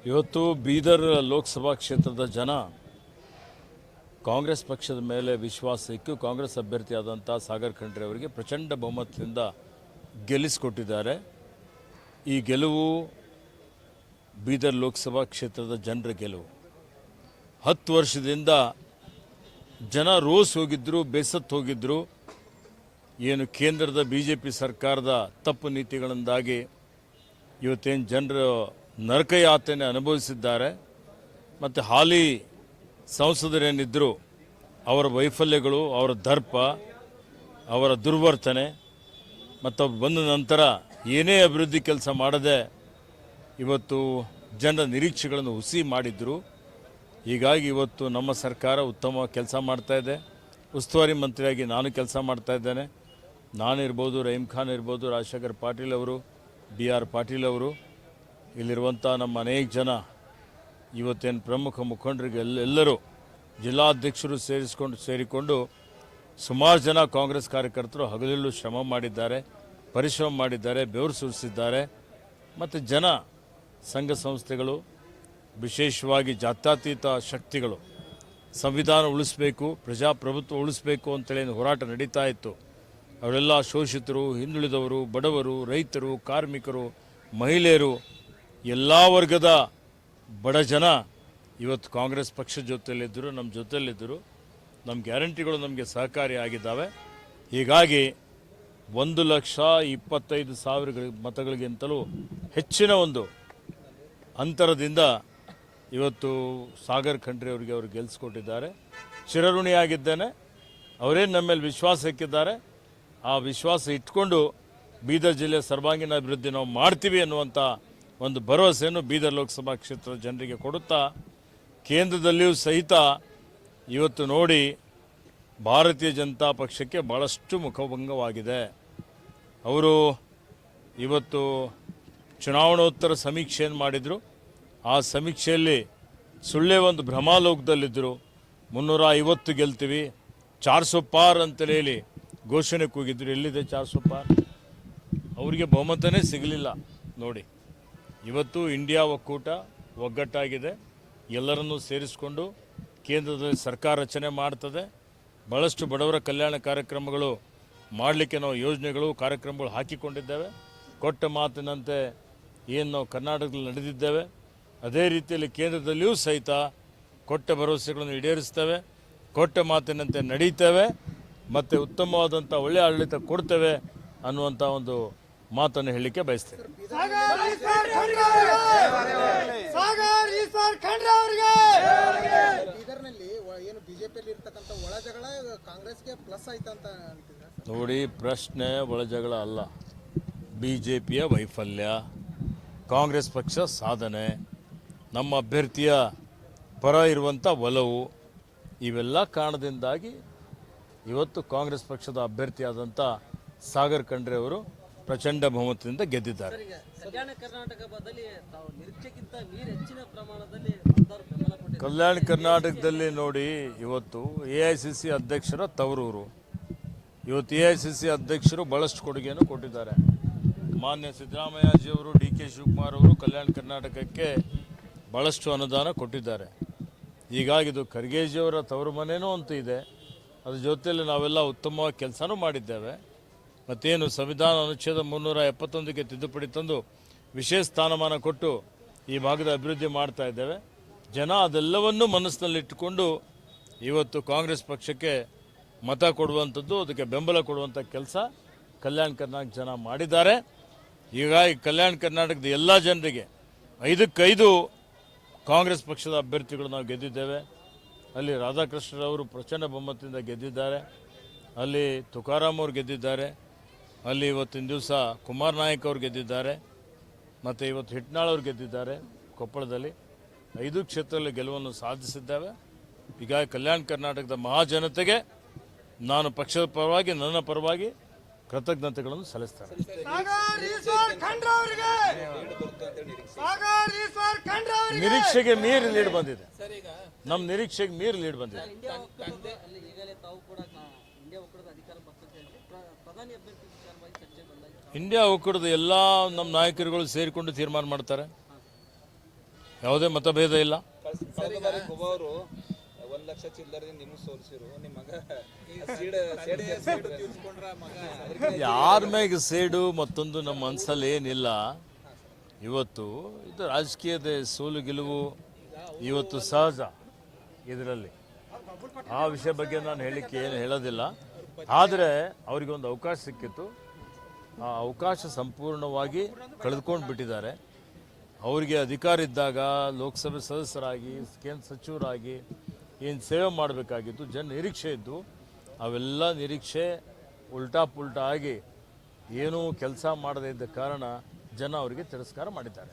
ಇವತ್ತು ಬೀದರ್ ಲೋಕಸಭಾ ಕ್ಷೇತ್ರದ ಜನ ಕಾಂಗ್ರೆಸ್ ಪಕ್ಷದ ಮೇಲೆ ವಿಶ್ವಾಸ ಇಟ್ಟು ಕಾಂಗ್ರೆಸ್ ಅಭ್ಯರ್ಥಿಯಾದಂಥ ಸಾಗರ್ ಖಂಡ್ರೆ ಅವರಿಗೆ ಪ್ರಚಂಡ ಬಹುಮತದಿಂದ ಗೆಲ್ಲಿಸಿಕೊಟ್ಟಿದ್ದಾರೆ. ಈ ಗೆಲುವು ಬೀದರ್ ಲೋಕಸಭಾ ಕ್ಷೇತ್ರದ ಜನರ ಗೆಲುವು. 10 ವರ್ಷದಿಂದ ಜನ ರೋಸ್ ಹೋಗಿದ್ದರು, ಬೇಸತ್ತು ಹೋಗಿದ್ದರು. ಏನು ಕೇಂದ್ರದ BJP ಸರ್ಕಾರದ ತಪ್ಪು ನೀತಿಗಳಿಂದಾಗಿ ಇವತ್ತೇನು ಜನರು ನರಕಯಾತನೆ ಅನುಭವಿಸಿದ್ದಾರೆ. ಮತ್ತು ಹಾಲಿ ಸಂಸದರೇನಿದ್ದರು ಅವರ ವೈಫಲ್ಯಗಳು, ಅವರ ದರ್ಪ, ಅವರ ದುರ್ವರ್ತನೆ ಮತ್ತು ಬಂದ ನಂತರ ಏನೇ ಅಭಿವೃದ್ಧಿ ಕೆಲಸ ಮಾಡದೆ ಇವತ್ತು ಜನರ ನಿರೀಕ್ಷೆಗಳನ್ನು ಹುಸಿ ಮಾಡಿದ್ರು. ಹೀಗಾಗಿ ಇವತ್ತು ನಮ್ಮ ಸರ್ಕಾರ ಉತ್ತಮ ಕೆಲಸ ಮಾಡ್ತಾಯಿದೆ. ಉಸ್ತುವಾರಿ ಮಂತ್ರಿಯಾಗಿ ನಾನು ಕೆಲಸ ಮಾಡ್ತಾಯಿದ್ದೇನೆ. ನಾನಿರ್ಬೋದು, ರಹೀಮ್ ಖಾನ್ ಇರ್ಬೋದು, ರಾಜಶೇಖರ್ ಪಾಟೀಲ್ ಅವರು, BR ಪಾಟೀಲ್ ಅವರು, ಇಲ್ಲಿರುವಂಥ ನಮ್ಮ ಅನೇಕ ಜನ ಇವತ್ತೇನು ಪ್ರಮುಖ ಮುಖಂಡರಿಗೆ ಎಲ್ಲರೂ ಜಿಲ್ಲಾಧ್ಯಕ್ಷರು ಸೇರಿಕೊಂಡು ಸುಮಾರು ಜನ ಕಾಂಗ್ರೆಸ್ ಕಾರ್ಯಕರ್ತರು ಹಗಲಿರುಳು ಶ್ರಮ ಮಾಡಿದ್ದಾರೆ, ಪರಿಶ್ರಮ ಮಾಡಿದ್ದಾರೆ, ಬೆವರು ಸುರಿಸಿದ್ದಾರೆ. ಮತ್ತು ಜನ, ಸಂಘ ಸಂಸ್ಥೆಗಳು, ವಿಶೇಷವಾಗಿ ಜಾತ್ಯತೀತ ಶಕ್ತಿಗಳು ಸಂವಿಧಾನ ಉಳಿಸಬೇಕು, ಪ್ರಜಾಪ್ರಭುತ್ವ ಉಳಿಸಬೇಕು ಅಂತೇಳಿ ಹೋರಾಟ ನಡೀತಾ ಇತ್ತು. ಅವರೆಲ್ಲ ಶೋಷಿತರು, ಹಿಂದುಳಿದವರು, ಬಡವರು, ರೈತರು, ಕಾರ್ಮಿಕರು, ಮಹಿಳೆಯರು, ಎಲ್ಲ ವರ್ಗದ ಬಡ ಜನ ಇವತ್ತು ಕಾಂಗ್ರೆಸ್ ಪಕ್ಷದ ಜೊತೆಯಲ್ಲಿದ್ದರು, ನಮ್ಮ ಜೊತೆಯಲ್ಲಿದ್ದರು. ನಮ್ಮ ಗ್ಯಾರಂಟಿಗಳು ನಮಗೆ ಸಹಕಾರಿಯಾಗಿದ್ದಾವೆ. ಹೀಗಾಗಿ 1,25,000 ಮತಗಳಿಗಿಂತಲೂ ಹೆಚ್ಚಿನ ಒಂದು ಅಂತರದಿಂದ ಇವತ್ತು ಸಾಗರ್ ಖಂಡ್ರೆ ಅವರಿಗೆ ಅವರು ಗೆಲ್ಲಿಸ್ಕೊಟ್ಟಿದ್ದಾರೆ. ಚಿರಋಣಿಯಾಗಿದ್ದೇನೆ. ಅವರೇನು ನಮ್ಮ ಮೇಲೆ ವಿಶ್ವಾಸ ಇಕ್ಕಿದ್ದಾರೆ, ಆ ವಿಶ್ವಾಸ ಇಟ್ಕೊಂಡು ಬೀದರ್ ಜಿಲ್ಲೆ ಸರ್ವಾಂಗೀಣ ಅಭಿವೃದ್ಧಿ ನಾವು ಮಾಡ್ತೀವಿ ಅನ್ನುವಂಥ ಒಂದು ಭರವಸೆಯನ್ನು ಬೀದರ್ ಲೋಕಸಭಾ ಕ್ಷೇತ್ರದ ಜನರಿಗೆ ಕೊಡುತ್ತಾ, ಕೇಂದ್ರದಲ್ಲಿಯೂ ಸಹಿತ ಇವತ್ತು ನೋಡಿ ಭಾರತೀಯ ಜನತಾ ಪಕ್ಷಕ್ಕೆ ಭಾಳಷ್ಟು ಮುಖಭಂಗವಾಗಿದೆ. ಅವರು ಇವತ್ತು ಚುನಾವಣೋತ್ತರ ಸಮೀಕ್ಷೆಯನ್ನು ಮಾಡಿದರು. ಆ ಸಮೀಕ್ಷೆಯಲ್ಲಿ ಸುಳ್ಳೆ ಒಂದು ಭ್ರಮಾಲೋಕದಲ್ಲಿದ್ದರು. 350 ಗೆಲ್ತೀವಿ, 400 ಪಾರ್ ಅಂತೇಳಿ ಹೇಳಿ ಘೋಷಣೆ ಕೂಗಿದ್ರು. ಎಲ್ಲಿದೆ 400 ಪಾರ್? ಅವರಿಗೆ ಬಹುಮತನೇ ಸಿಗಲಿಲ್ಲ. ನೋಡಿ, ಇವತ್ತು ಇಂಡಿಯಾ ಒಕ್ಕೂಟ ಒಗ್ಗಟ್ಟಾಗಿದೆ. ಎಲ್ಲರನ್ನೂ ಸೇರಿಸಿಕೊಂಡು ಕೇಂದ್ರದಲ್ಲಿ ಸರ್ಕಾರ ರಚನೆ ಮಾಡ್ತದೆ. ಭಾಳಷ್ಟು ಬಡವರ ಕಲ್ಯಾಣ ಕಾರ್ಯಕ್ರಮಗಳು ಮಾಡಲಿಕ್ಕೆ ನಾವು ಯೋಜನೆಗಳು, ಕಾರ್ಯಕ್ರಮಗಳು ಹಾಕಿಕೊಂಡಿದ್ದೇವೆ. ಕೊಟ್ಟ ಮಾತಿನಂತೆ ಏನು ನಾವು ಕರ್ನಾಟಕದಲ್ಲಿ ನಡೆದಿದ್ದೇವೆ, ಅದೇ ರೀತಿಯಲ್ಲಿ ಕೇಂದ್ರದಲ್ಲಿಯೂ ಸಹಿತ ಕೊಟ್ಟ ಭರವಸೆಗಳನ್ನು ಈಡೇರಿಸ್ತೇವೆ, ಕೊಟ್ಟ ಮಾತಿನಂತೆ ನಡೀತೇವೆ ಮತ್ತು ಉತ್ತಮವಾದಂಥ ಒಳ್ಳೆಯ ಆಡಳಿತ ಕೊಡ್ತೇವೆ ಅನ್ನುವಂಥ ಒಂದು ಮಾತನ್ನು ಹೇಳಲಿಕ್ಕೆ ಬಯಸ್ತೇನೆ. ನೋಡಿ, ಪ್ರಶ್ನೆ ಒಳಜಗಳ ಅಲ್ಲ, BJPಯ ವೈಫಲ್ಯ, ಕಾಂಗ್ರೆಸ್ ಪಕ್ಷ ಸಾಧನೆ, ನಮ್ಮ ಅಭ್ಯರ್ಥಿಯ ಪರ ಇರುವಂಥ ಒಲವು, ಇವೆಲ್ಲ ಕಾರಣದಿಂದಾಗಿ ಇವತ್ತು ಕಾಂಗ್ರೆಸ್ ಪಕ್ಷದ ಅಭ್ಯರ್ಥಿಯಾದಂಥ ಸಾಗರ್ ಖಂಡ್ರೆ ಅವರು ಪ್ರಚಂಡ ಬಹುಮತದಿಂದ ಗೆದ್ದಿದ್ದಾರೆ. ಕಲ್ಯಾಣ ಕರ್ನಾಟಕದಲ್ಲಿ ನೋಡಿ, ಇವತ್ತು AICC ಅಧ್ಯಕ್ಷರ ತವರೂರು. ಇವತ್ತು AICC ಅಧ್ಯಕ್ಷರು ಭಾಳಷ್ಟು ಕೊಡುಗೆಯನ್ನು ಕೊಟ್ಟಿದ್ದಾರೆ. ಮಾನ್ಯ ಸಿದ್ದರಾಮಯ್ಯಜಿಯವರು, DK ಶಿವಕುಮಾರ್ ಅವರು ಕಲ್ಯಾಣ ಕರ್ನಾಟಕಕ್ಕೆ ಭಾಳಷ್ಟು ಅನುದಾನ ಕೊಟ್ಟಿದ್ದಾರೆ. ಹೀಗಾಗಿ ಇದು ಖರ್ಗೆಜಿಯವರ ತವರು ಮನೇನೂ ಅಂತೂ ಇದೆ. ಅದ್ರ ಜೊತೆಯಲ್ಲಿ ನಾವೆಲ್ಲ ಉತ್ತಮವಾಗಿ ಕೆಲಸನೂ ಮಾಡಿದ್ದೇವೆ. ಮತ್ತೇನು ಸಂವಿಧಾನ ಅನುಚ್ಛೇದ 371ಕ್ಕೆ ತಿದ್ದುಪಡಿ ತಂದು ವಿಶೇಷ ಸ್ಥಾನಮಾನ ಕೊಟ್ಟು ಈ ಭಾಗದ ಅಭಿವೃದ್ಧಿ ಮಾಡ್ತಾ ಇದ್ದೇವೆ. ಜನ ಅದೆಲ್ಲವನ್ನೂ ಮನಸ್ಸಿನಲ್ಲಿಟ್ಟುಕೊಂಡು ಇವತ್ತು ಕಾಂಗ್ರೆಸ್ ಪಕ್ಷಕ್ಕೆ ಮತ ಕೊಡುವಂಥದ್ದು, ಅದಕ್ಕೆ ಬೆಂಬಲ ಕೊಡುವಂಥ ಕೆಲಸ ಕಲ್ಯಾಣ ಕರ್ನಾಟಕ ಜನ ಮಾಡಿದ್ದಾರೆ. ಹೀಗಾಗಿ ಕಲ್ಯಾಣ ಕರ್ನಾಟಕದ ಎಲ್ಲ ಜನರಿಗೆ 5ಕ್ಕೆ5 ಕಾಂಗ್ರೆಸ್ ಪಕ್ಷದ ಅಭ್ಯರ್ಥಿಗಳು ನಾವು ಗೆದ್ದಿದ್ದೇವೆ. ಅಲ್ಲಿ ರಾಧಾಕೃಷ್ಣರವರು ಪ್ರಚಂಡ ಬಹುಮತದಿಂದ ಗೆದ್ದಿದ್ದಾರೆ. ಅಲ್ಲಿ ತುಕಾರಾಮ್ ಅವರು ಗೆದ್ದಿದ್ದಾರೆ. ಅಲ್ಲಿ ಇವತ್ತಿನ ದಿವಸ ಕುಮಾರ್ ನಾಯಕ್ ಅವರು ಗೆದ್ದಿದ್ದಾರೆ. ಮತ್ತು ಇವತ್ತು ಹಿಟ್ನಾಳ್ ಅವರು ಗೆದ್ದಿದ್ದಾರೆ. ಕೊಪ್ಪಳದಲ್ಲಿ 5 ಕ್ಷೇತ್ರದಲ್ಲಿ ಗೆಲುವನ್ನು ಸಾಧಿಸಿದ್ದೇವೆ. ಹೀಗಾಗಿ ಕಲ್ಯಾಣ ಕರ್ನಾಟಕದ ಮಹಾಜನತೆಗೆ ನಾನು ಪಕ್ಷದ ಪರವಾಗಿ, ನನ್ನ ಪರವಾಗಿ ಕೃತಜ್ಞತೆಗಳನ್ನು ಸಲ್ಲಿಸ್ತೇನೆ. ನಿರೀಕ್ಷೆಗೆ ಮೀರಿ ಲೀಡ್ ಬಂದಿದೆ. ನಮ್ಮ ನಿರೀಕ್ಷೆಗೆ ಮೀರಿ ಲೀಡ್ ಬಂದಿದೆ. ಇಂಡಿಯಾ ಒಕ್ಕೂಟದ ಎಲ್ಲ ನಮ್ಮ ನಾಯಕರುಗಳು ಸೇರಿಕೊಂಡು ತೀರ್ಮಾನ ಮಾಡ್ತಾರೆ. ಯಾವುದೇ ಮತಭೇದ ಇಲ್ಲ. ಕಳೆದ ಬಾರಿ ಗೋವಾ ಅವರು 1 ಲಕ್ಷ ಚಿಲ್ಲರೆ ನಿಮ್ಗೆ ಸೋಲಿಸಿರು. ನಿಮ್ಮ ಮಗ ಯಾರ ಮ್ಯಾಗ ಸೇಡು ಮತ್ತೊಂದು ನಮ್ಮ ಮನಸ್ಸಲ್ಲಿ ಏನಿಲ್ಲ. ಇವತ್ತು ಇದು ರಾಜಕೀಯದ ಸೋಲು ಗೆಲುವು ಇವತ್ತು ಸಹಜ. ಇದರಲ್ಲಿ ಆ ವಿಷಯ ಬಗ್ಗೆ ನಾನು ಹೇಳಿಕ್ಕೆ ಏನು ಹೇಳೋದಿಲ್ಲ. ಆದರೆ ಅವರಿಗೊಂದು ಅವಕಾಶ ಸಿಕ್ಕಿತ್ತು. ಆ ಅವಕಾಶ ಸಂಪೂರ್ಣವಾಗಿ ಕಳೆದುಕೊಂಡು ಬಿಟ್ಟಿದ್ದಾರೆ. ಅವರಿಗೆ ಅಧಿಕಾರ ಇದ್ದಾಗ ಲೋಕಸಭೆ ಸದಸ್ಯರಾಗಿ, ಕೇಂದ್ರ ಸಚಿವರಾಗಿ ಏನು ಸೇವೆ ಮಾಡಬೇಕಾಗಿತ್ತು, ಜನ ನಿರೀಕ್ಷೆ ಇದ್ದು, ಅವೆಲ್ಲ ನಿರೀಕ್ಷೆ ಉಲ್ಟಾ ಪುಲ್ಟಾ ಆಗಿ ಏನೂ ಕೆಲಸ ಮಾಡದೇ ಇದ್ದ ಕಾರಣ ಜನ ಅವರಿಗೆ ತಿರಸ್ಕಾರ ಮಾಡಿದ್ದಾರೆ.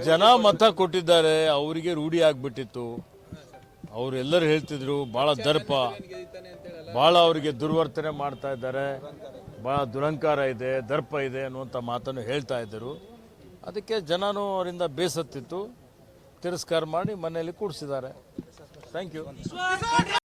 ಜನ ಮತ ಕೊಟ್ಟಿದ್ದಾರೆ, ಅವರಿಗೆ ರೂಢಿ ಆಗಿಬಿಟ್ಟಿತ್ತು. ಅವರೆಲ್ಲರೂ ಹೇಳ್ತಿದ್ರು ಭಾಳ ದರ್ಪ, ಭಾಳ ಅವರಿಗೆ ದುರ್ವರ್ತನೆ ಮಾಡ್ತಾ ಇದ್ದಾರೆ, ಭಾಳ ದುರಹಂಕಾರ ಇದೆ, ದರ್ಪ ಇದೆ ಅನ್ನುವಂಥ ಮಾತನ್ನು ಹೇಳ್ತಾ ಇದ್ದರು. ಅದಕ್ಕೆ ಜನನೂ ಅವರಿಂದ ಬೇಸತ್ತಿತ್ತು, ತಿರಸ್ಕಾರ ಮಾಡಿ ಮನೆಯಲ್ಲಿ ಕೂಡಿಸಿದ್ದಾರೆ. Thank you.